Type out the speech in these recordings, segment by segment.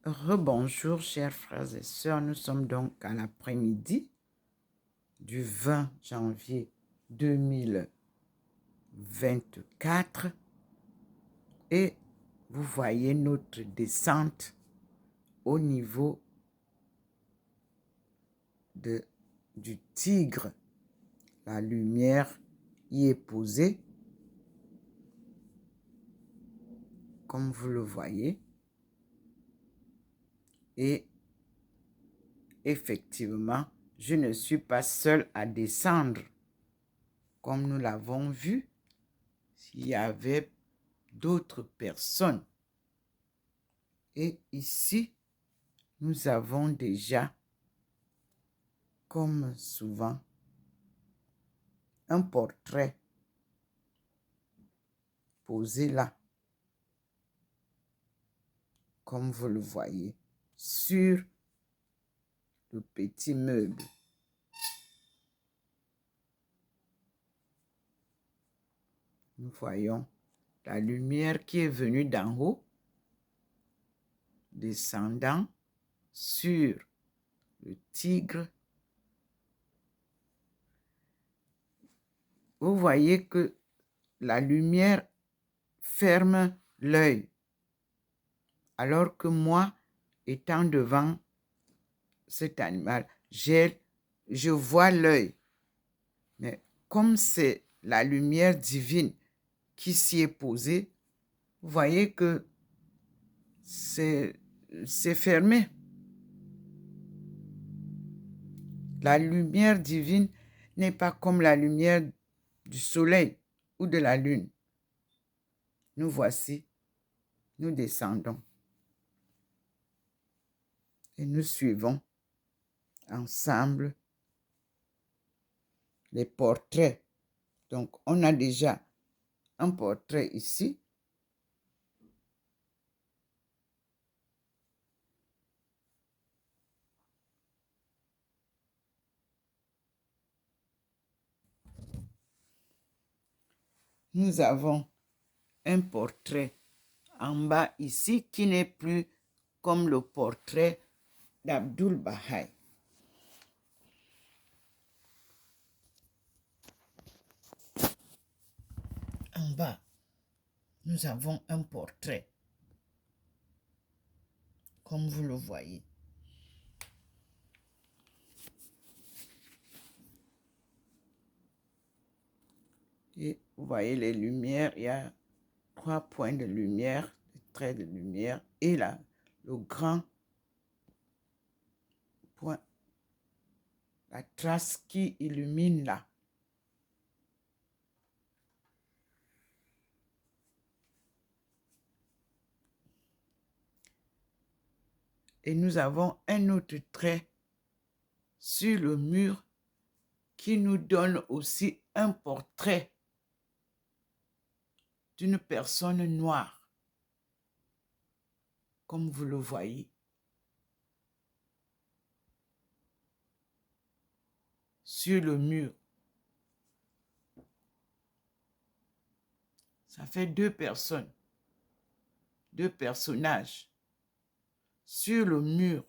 Rebonjour, chers frères et sœurs. Nous sommes donc à l'après-midi du 20 janvier 2024 et vous voyez notre descente au niveau du Tigre. La lumière y est posée, comme vous le voyez. Et effectivement, je ne suis pas seul à descendre. Comme nous l'avons vu, il y avait d'autres personnes. Et ici, nous avons déjà, comme souvent, un portrait posé là, comme vous le voyez, sur le petit meuble. Nous voyons la lumière qui est venue d'en haut, descendant sur le tigre. Vous voyez que la lumière ferme l'œil, alors que moi, étant devant cet animal, je vois l'œil. Mais comme c'est la lumière divine qui s'y est posée, vous voyez que c'est fermé. La lumière divine n'est pas comme la lumière du soleil ou de la lune. Nous voici, nous descendons et nous suivons ensemble les portraits. Donc, on a déjà un portrait ici. Nous avons un portrait en bas ici qui n'est plus comme le portrait d'Abdul Baha'i. En bas, nous avons un portrait, comme vous le voyez. Et vous voyez les lumières, il y a 3 points de lumière, des traits de lumière, et là, le grand point, la trace qui illumine là. Et nous avons un autre trait sur le mur qui nous donne aussi un portrait d'une personne noire, comme vous le voyez. Sur le mur. Ça fait 2 personnes, 2 personnages sur le mur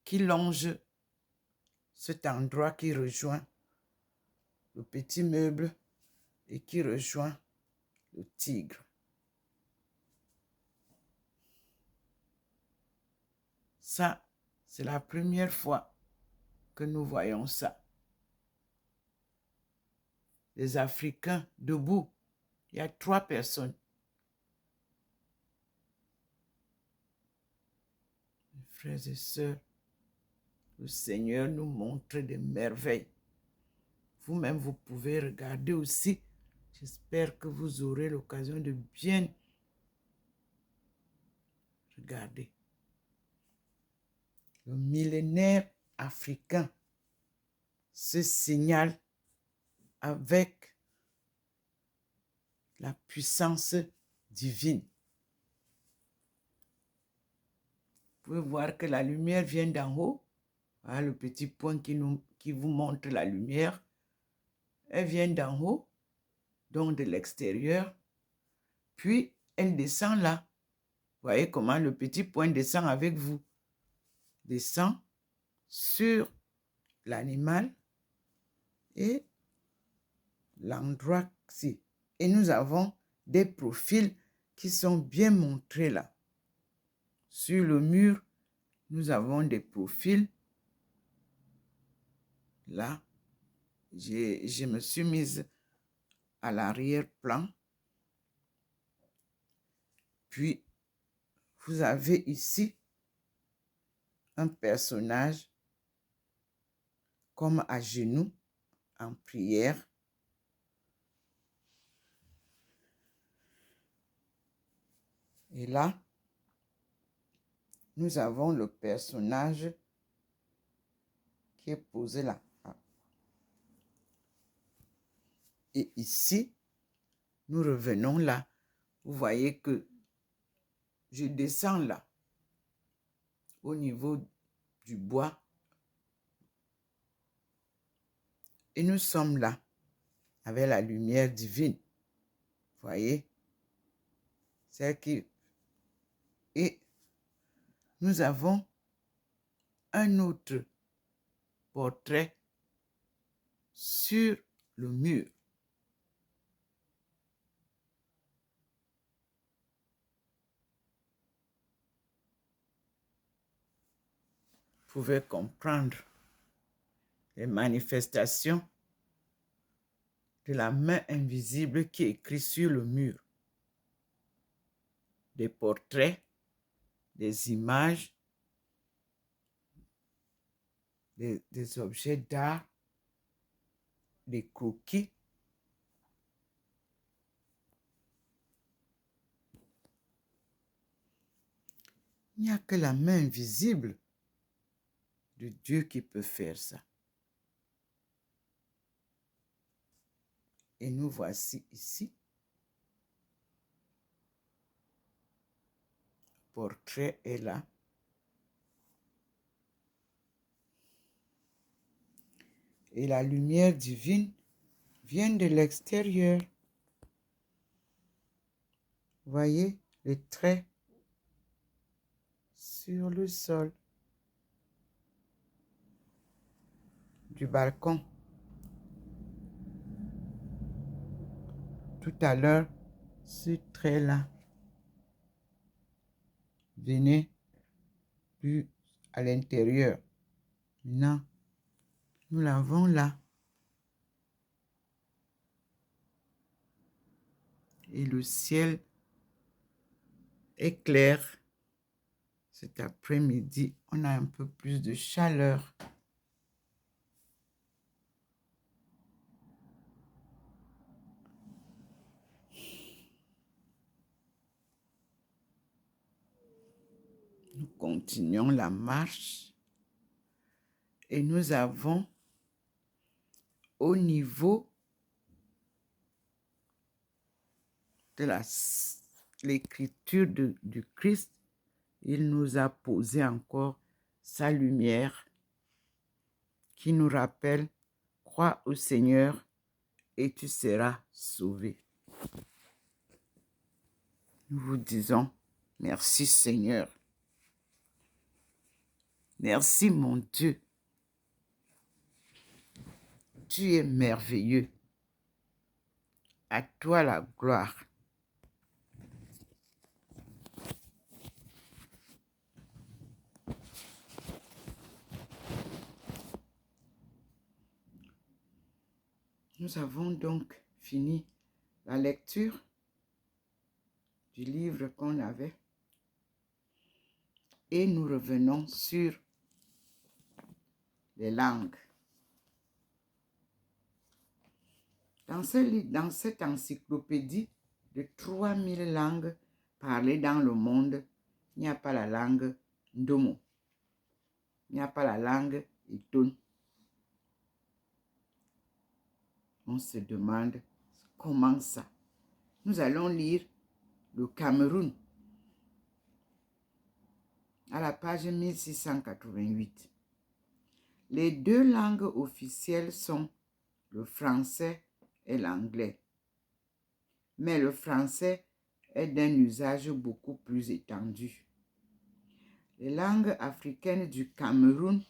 qui longe cet endroit qui rejoint le petit meuble et qui rejoint le tigre. Ça, c'est la première fois que nous voyons ça. Les Africains debout. Il y a 3 personnes. Mes frères et sœurs, le Seigneur nous montre des merveilles. Vous-même, vous pouvez regarder aussi. J'espère que vous aurez l'occasion de bien regarder. Le millénaire africain se signale avec la puissance divine. Vous pouvez voir que la lumière vient d'en haut. Voilà le petit point qui vous montre la lumière. Elle vient d'en haut, donc de l'extérieur. Puis, elle descend là. Voyez comment le petit point descend avec vous. Descend sur l'animal et l'endroit-ci. Et nous avons des profils qui sont bien montrés là. Sur le mur, nous avons des profils. Là, je me suis mise à l'arrière-plan. Puis, vous avez ici un personnage comme à genoux, en prière. Et là, nous avons le personnage qui est posé là. Et ici, nous revenons là. Vous voyez que je descends là, au niveau du bois. Et nous sommes là, avec la lumière divine. Vous voyez? C'est qui... Et nous avons un autre portrait sur le mur. Vous pouvez comprendre les manifestations de la main invisible qui est écrite sur le mur. Des portraits, des images, des objets d'art, des croquis. Il n'y a que la main invisible de Dieu qui peut faire ça. Et nous voici ici. Le portrait est là. Et la lumière divine vient de l'extérieur. Voyez les traits sur le sol du balcon. Tout à l'heure, ce trait-là venait plus à l'intérieur. Maintenant, nous l'avons là. Et le ciel est clair. Cet après-midi, on a un peu plus de chaleur. Nous continuons la marche et nous avons au niveau de l'écriture du Christ, il nous a posé encore sa lumière qui nous rappelle, crois au Seigneur et tu seras sauvé. Nous vous disons, merci Seigneur. Merci mon Dieu. Tu es merveilleux. À toi la gloire. Nous avons donc fini la lecture du livre qu'on avait et nous revenons sur les langues. Dans cette encyclopédie de 3000 langues parlées dans le monde, il n'y a pas la langue Ndomo. Il n'y a pas la langue Iton. On se demande comment ça. Nous allons lire le Cameroun à la page 1688. Les deux langues officielles sont le français et l'anglais. Mais le français est d'un usage beaucoup plus étendu. Les langues africaines du Cameroun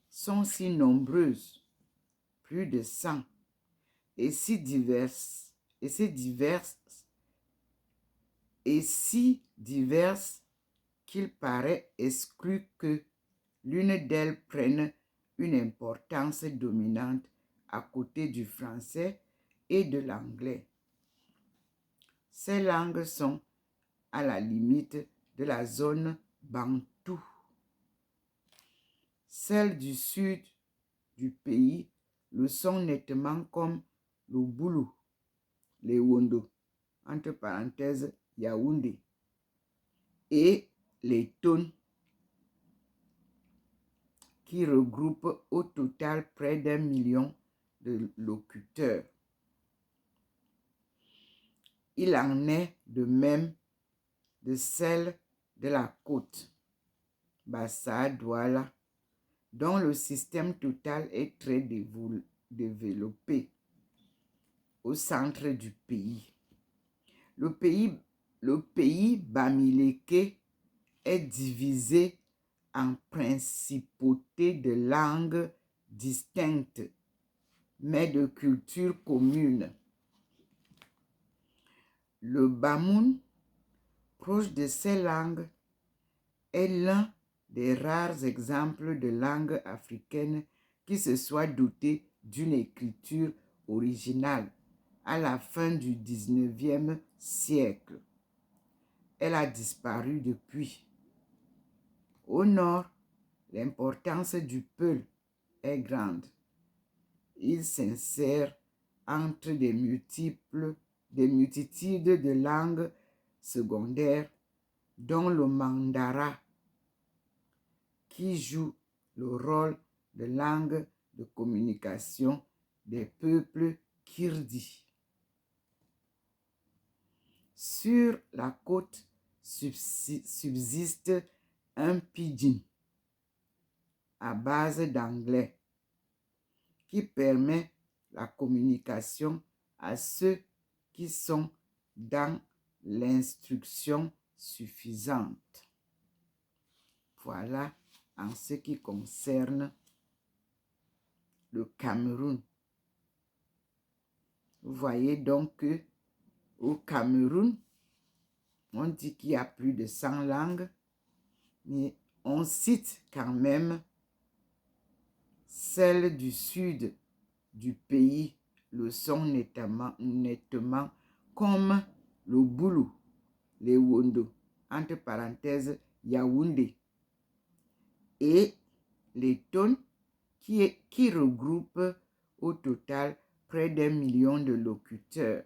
sont si nombreuses, plus de 100, et si diverses qu'il paraît exclu que l'une d'elles prenne une importance dominante à côté du français et de l'anglais. Ces langues sont à la limite de la zone bantou. Celles du sud du pays le sont nettement comme le boulou, les wondo, entre parenthèses Yaoundé, et les tons, qui regroupent au total près d'1 million de locuteurs. Il en est de même de celle de la côte, Bassa Douala, dont le système total est très développé au centre du pays. Le pays Bamileke est divisé en principautés de langues distinctes, mais de culture commune. Le Bamoun, proche de ces langues, est l'un des rares exemples de langue africaine qui se soit doté d'une écriture originale à la fin du XIXe siècle. Elle a disparu depuis. Au nord, l'importance du Peul est grande. Il s'insère entre des multitudes de langues secondaires, dont le mandara, qui joue le rôle de langue de communication des peuples kirdis. Sur la côte subsiste un pidgin à base d'anglais qui permet la communication à ceux qui sont dans l'instruction suffisante. Voilà en ce qui concerne le Cameroun. Vous voyez donc que au Cameroun, on dit qu'il y a plus de 100 langues, mais on cite quand même celles du sud du pays le sont nettement comme le boulou, les wondo, entre parenthèses Yaoundé, et les tons qui regroupent au total près d'1 million de locuteurs.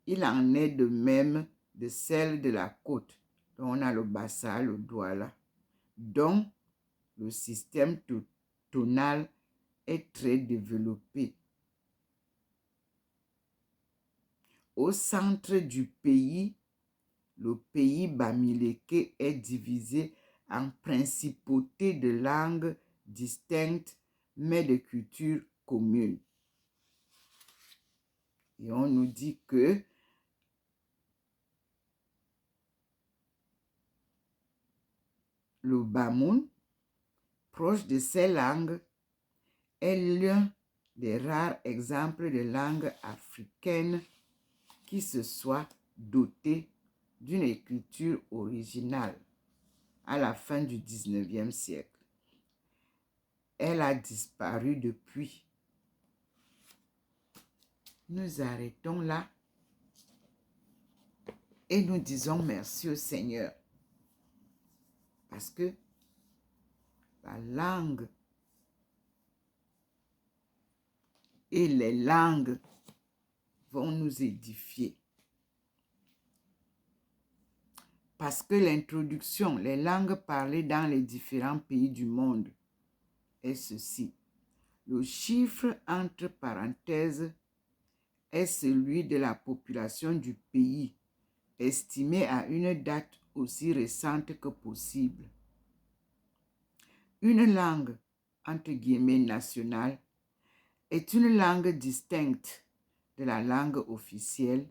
Il en est de même de celle de la côte, dont on a le Bassa, le Douala, dont le système tonal est très développé. Au centre du pays, le pays Bamileke est divisé en principautés de langues distinctes, mais de culture commune. Et on nous dit que le Bamoun, proche de ces langues, est l'un des rares exemples de langues africaines qui se soit doté d'une écriture originale à la fin du XIXe siècle. Elle a disparu depuis. Nous arrêtons là et nous disons merci au Seigneur. Parce que la langue et les langues vont nous édifier. Parce que l'introduction, les langues parlées dans les différents pays du monde est ceci. Le chiffre entre parenthèses est celui de la population du pays, estimé à une date aussi récente que possible. Une langue, entre guillemets, nationale, est une langue distincte de la langue officielle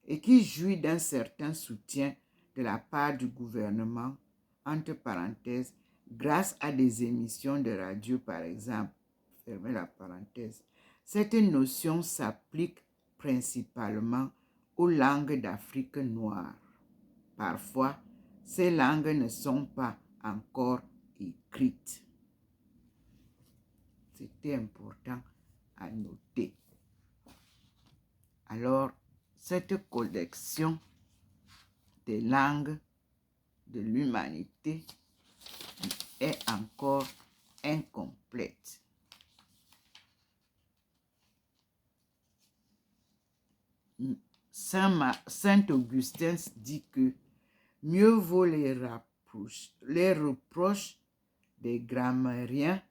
et qui jouit d'un certain soutien de la part du gouvernement, entre parenthèses, grâce à des émissions de radio par exemple, fermez la parenthèse. Cette notion s'applique principalement aux langues d'Afrique noire. Parfois, ces langues ne sont pas encore écrites. C'était important à noter. Alors, cette collection des langues de l'humanité est encore incomplète. Saint Augustin dit que mieux vaut les reproches des grammairiens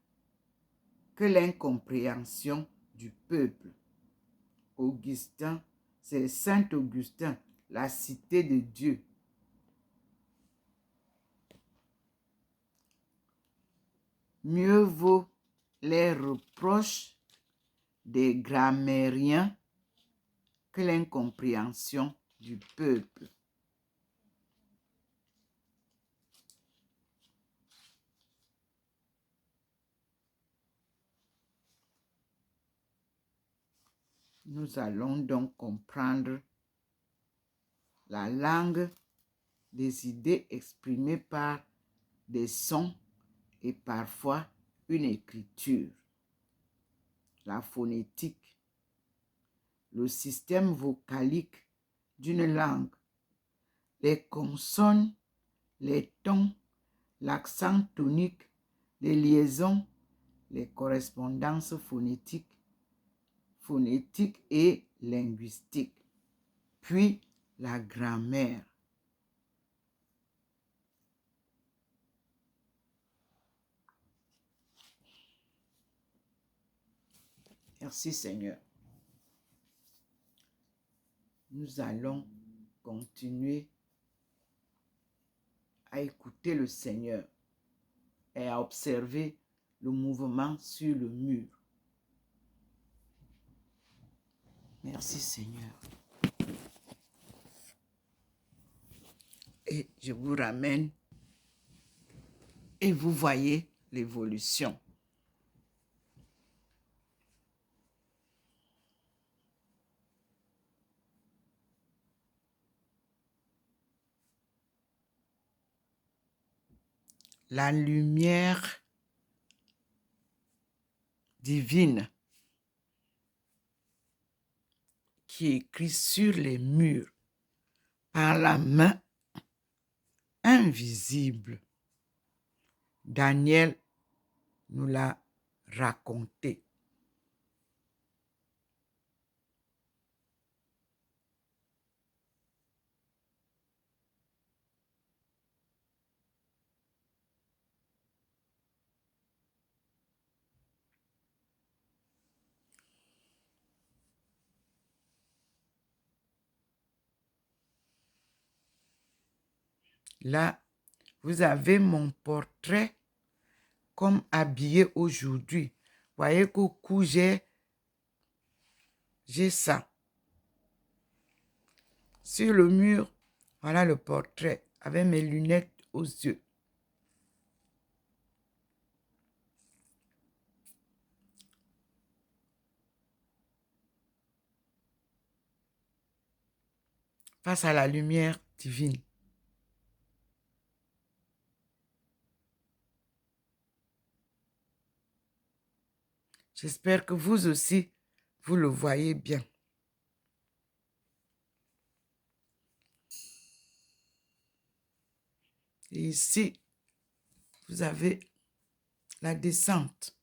que l'incompréhension du peuple. Augustin, c'est Saint Augustin, la cité de Dieu. Mieux vaut les reproches des grammairiens que l'incompréhension du peuple. Nous allons donc comprendre la langue des idées exprimées par des sons et parfois une écriture. La phonétique, le système vocalique d'une langue, les consonnes, les tons, l'accent tonique, les liaisons, les correspondances phonétiques et linguistiques, puis la grammaire. Merci Seigneur. Nous allons continuer à écouter le Seigneur et à observer le mouvement sur le mur. Merci Seigneur. Et je vous ramène et vous voyez l'évolution. La lumière divine qui est écrite sur les murs par la main invisible. Daniel nous l'a raconté. Là, vous avez mon portrait comme habillé aujourd'hui. Voyez qu'au cou, j'ai ça. Sur le mur, voilà le portrait avec mes lunettes aux yeux. Face à la lumière divine. J'espère que vous aussi, vous le voyez bien. Et ici, vous avez la descente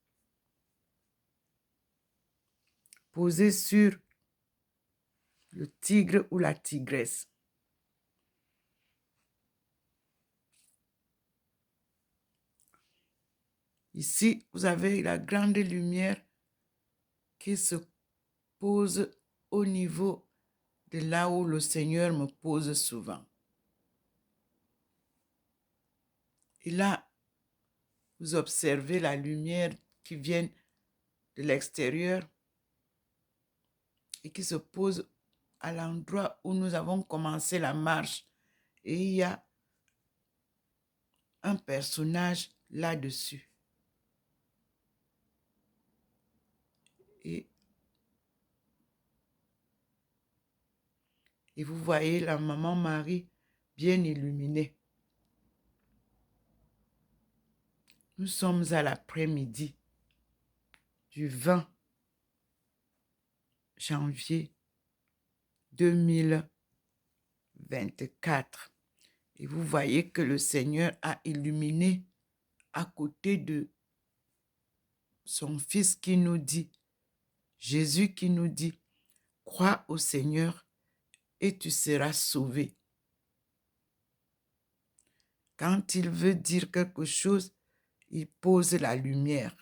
posée sur le tigre ou la tigresse. Ici, vous avez la grande lumière qui se pose au niveau de là où le Seigneur me pose souvent. Et là, vous observez la lumière qui vient de l'extérieur et qui se pose à l'endroit où nous avons commencé la marche. Et il y a un personnage là-dessus. Et vous voyez la maman Marie bien illuminée. Nous sommes à l'après-midi du 20 janvier 2024. Et vous voyez que le Seigneur a illuminé à côté de son Fils qui nous dit, Jésus qui nous dit, crois au Seigneur et tu seras sauvé. Quand il veut dire quelque chose, il pose la lumière.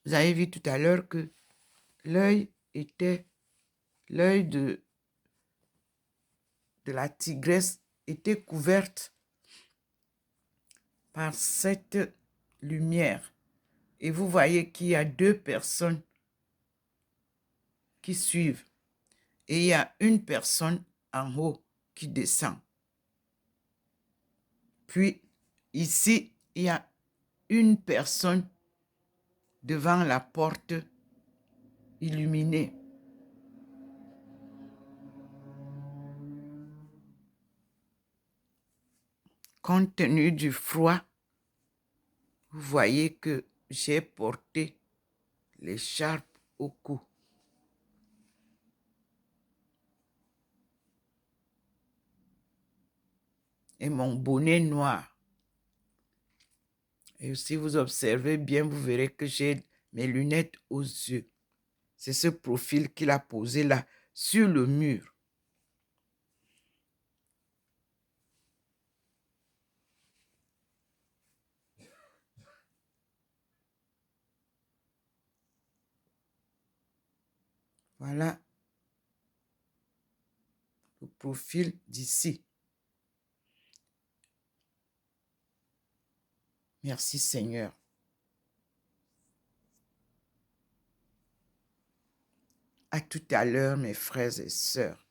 Vous avez vu tout à l'heure que l'œil de la tigresse était couverte par cette lumière. Et vous voyez qu'il y a 2 personnes qui suivent. Et il y a une personne en haut qui descend. Puis, ici, il y a une personne devant la porte illuminée. Compte tenu du froid, vous voyez que j'ai porté l'écharpe au cou. Et mon bonnet noir. Et si vous observez bien, vous verrez que j'ai mes lunettes aux yeux. C'est ce profil qu'il a posé là, sur le mur. Voilà le profil d'ici. Merci Seigneur. À tout à l'heure, mes frères et sœurs.